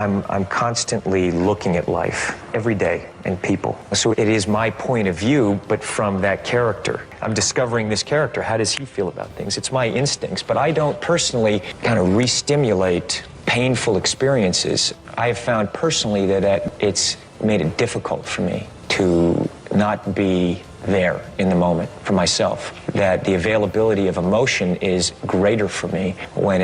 I'm constantly looking at life every day and people. So it is my point of view, but from that character. I'm discovering this character. How does he feel about things? It's my instincts, but I don't personally kind of re-stimulate painful experiences. I have found personally that it's made it difficult for me to not be there in the moment for myself. That the availability of emotion is greater for me when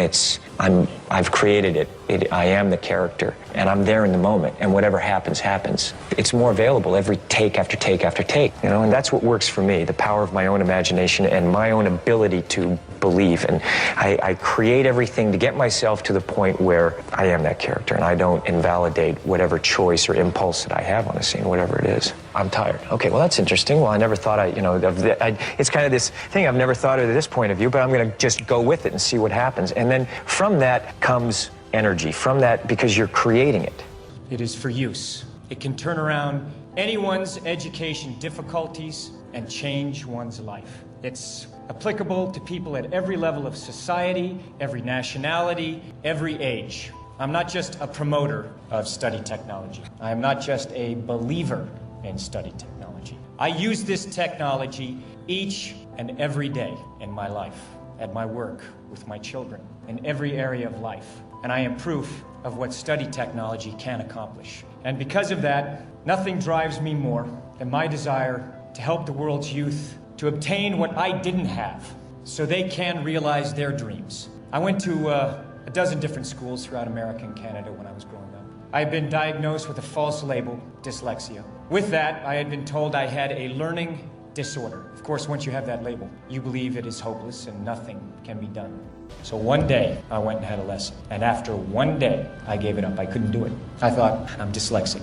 I've created it. I am the character, and I'm there in the moment, and whatever happens, happens. It's more available every take after take after take, and that's what works for me, the power of my own imagination and my own ability to believe. And I create everything to get myself to the point where I am that character, and I don't invalidate whatever choice or impulse that I have on a scene, whatever it is. I'm tired. Okay, well, that's interesting. Well, I never thought it's kind of this thing I've never thought of this point of view, but I'm going to just go with it and see what happens. And then from that comes energy, from that, because you're creating it. It is for use. It can turn around anyone's education difficulties and change one's life. It's applicable to people at every level of society, every nationality, every age. I'm not just a promoter of study technology. I am not just a believer in study technology. I use this technology each and every day in my life, at my work, with my children, in every area of life. And I am proof of what study technology can accomplish. And because of that, nothing drives me more than my desire to help the world's youth to obtain what I didn't have so they can realize their dreams. I went to a dozen different schools throughout America and Canada when I was growing up. I had been diagnosed with a false label, dyslexia. With that, I had been told I had a learning disorder. Of course, once you have that label, you believe it is hopeless and nothing can be done. So one day, I went and had a lesson. And after one day, I gave it up. I couldn't do it. I thought, I'm dyslexic.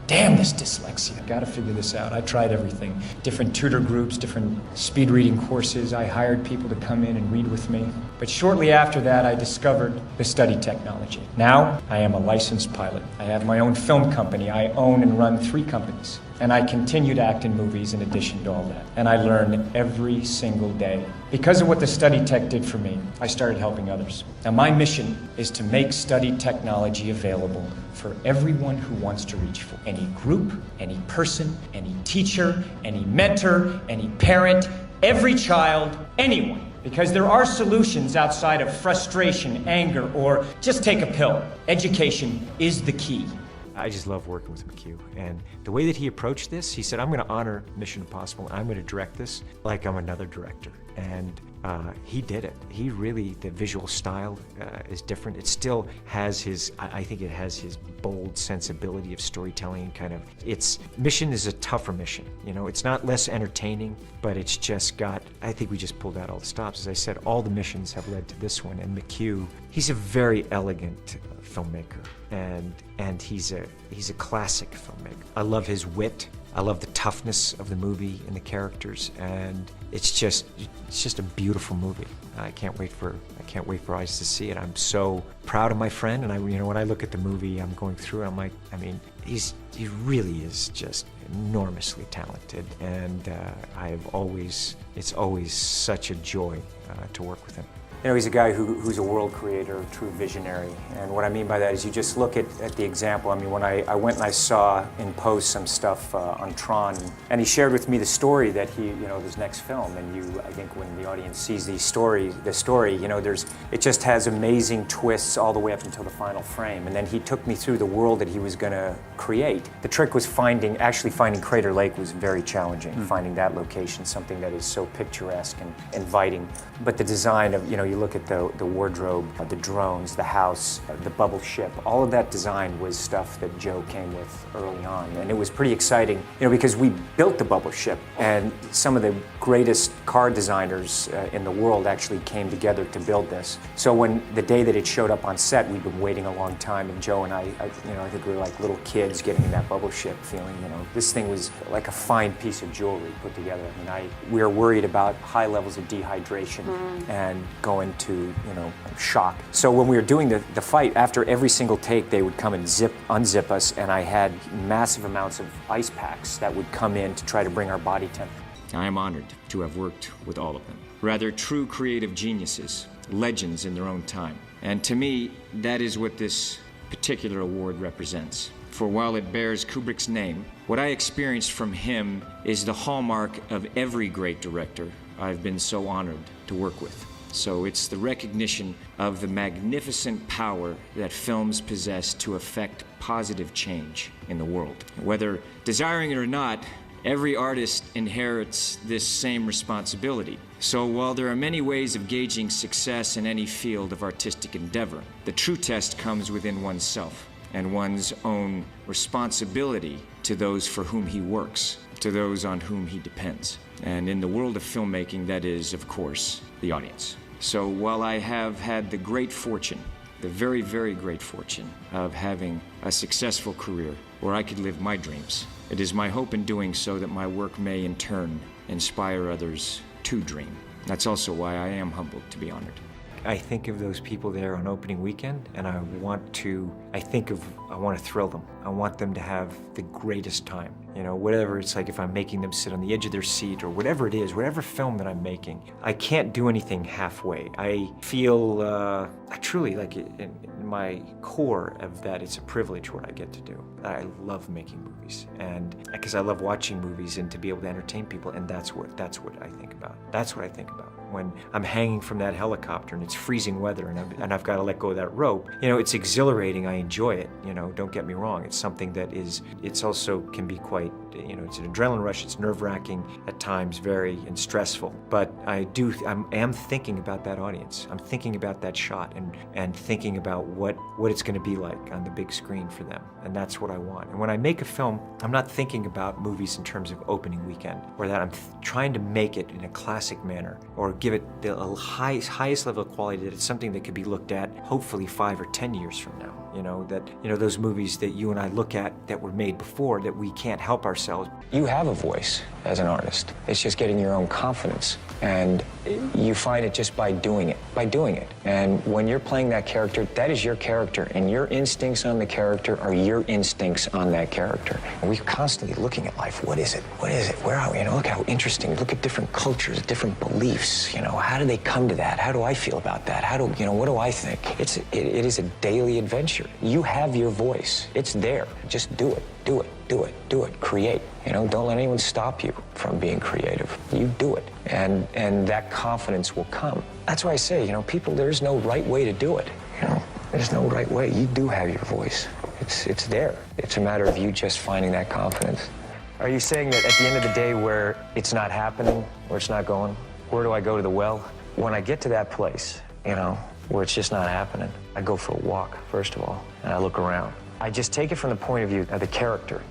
Damn this dyslexia. I've got to figure this out. I tried everything. Different tutor groups, different speed reading courses. I hired people to come in and read with me. But shortly after that, I discovered the study technology. Now, I am a licensed pilot. I have my own film company. I own and run 3 companies. And I continue to act in movies in addition to all that. And I learn every single day. Because of what the study tech did for me, I started helping others. Now my mission is to make study technology available for everyone who wants to reach for any group, any person, any teacher, any mentor, any parent, every child, anyone. Because there are solutions outside of frustration, anger, or just take a pill. Education is the key. I just love working with McHugh, and the way that he approached this, he said, I'm going to honor Mission Impossible, I'm going to direct this like I'm another director, and he did it. He really, the visual style is different. It still has his, I think it has his bold sensibility of storytelling, Mission is a tougher mission, it's not less entertaining, but it's just got, I think we just pulled out all the stops. As I said, all the missions have led to this one, and McHugh, he's a very elegant filmmaker, and he's a classic filmmaker. I love his wit. I love the toughness of the movie and the characters, and it's just a beautiful movie. I can't wait for eyes to see it. I'm so proud of my friend, and when I look at the movie I'm going through, I'm like, he really is just enormously talented, and it's always such a joy to work with him. He's a guy who's a world creator, a true visionary. And what I mean by that is you just look at the example. When I went and I saw in post some stuff on Tron, and he shared with me the story that his next film. And I think when the audience sees the story, it just has amazing twists all the way up until the final frame. And then he took me through the world that he was going to create. The trick was finding Crater Lake was very challenging. Finding that location, something that is so picturesque and inviting. But the design of, you look at the wardrobe, the drones, the house, the bubble ship, all of that design was stuff that Joe came with early on. And it was pretty exciting, because we built the bubble ship, and some of the greatest car designers in the world actually came together to build this. So when the day that it showed up on set, we'd been waiting a long time, and Joe and I think we were like little kids getting in that bubble ship, feeling, this thing was like a fine piece of jewelry put together. We were worried about high levels of dehydration and going into shock. So when we were doing the fight, after every single take, they would come and unzip us, and I had massive amounts of ice packs that would come in to try to bring our body temperature. I am honored to have worked with all of them. Rather true creative geniuses, legends in their own time. And to me, that is what this particular award represents. For while it bears Kubrick's name, what I experienced from him is the hallmark of every great director I've been so honored to work with. So it's the recognition of the magnificent power that films possess to effect positive change in the world. Whether desiring it or not, every artist inherits this same responsibility. So while there are many ways of gauging success in any field of artistic endeavor, the true test comes within oneself and one's own responsibility to those for whom he works, to those on whom he depends. And in the world of filmmaking, that is, of course, the audience. So while I have had the great fortune, the very, very great fortune of having a successful career where I could live my dreams, it is my hope in doing so that my work may in turn inspire others to dream. That's also why I am humbled to be honored. I think of those people there on opening weekend, and I want to thrill them. I want them to have the greatest time. You know, whatever it's like, if I'm making them sit on the edge of their seat or whatever it is, whatever film that I'm making, I can't do anything halfway. I feel, I truly, like in my core of that, it's a privilege what I get to do. I love making movies, and because I love watching movies and to be able to entertain people, and that's what I think about. That's what I think about. When I'm hanging from that helicopter and it's freezing weather and I've got to let go of that rope, you know, it's exhilarating. I enjoy it. You know, don't get me wrong. It's something that it's also can be quite, you know, it's an adrenaline rush. It's nerve-wracking at times, very and stressful. But I am thinking about that audience. I'm thinking about that shot and thinking about what it's going to be like on the big screen for them. And that's what I want. And when I make a film, I'm not thinking about movies in terms of opening weekend, or that I'm trying to make it in a classic manner, or give it the highest level of quality, that it's something that could be looked at hopefully 5 or 10 years from now. You know, that, you know, those movies that you and I look at that were made before, that we can't help ourselves. You have a voice as an artist. It's just getting your own confidence. And you find it just by doing it. And when you're playing that character, that is your character, and your instincts on the character are your instincts on that character. And we're constantly looking at life. What is it? What is it? Where are we? You know, look how interesting. Look at different cultures, different beliefs. You know, how do they come to that? How do I feel about that? What do I think? It is a daily adventure. You have your voice. It's there. Just do it. Do it. Do it. Do it. Create. You know, don't let anyone stop you from being creative. You do it. And that confidence will come. That's why I say, you know, people, there's no right way to do it. You know, there's no right way. You do have your voice. It's there. It's a matter of you just finding that confidence. Are you saying that at the end of the day where it's not happening, where it's not going, where do I go to the well? When I get to that place, you know, where it's just not happening, I go for a walk, first of all, and I look around. I just take it from the point of view of the character.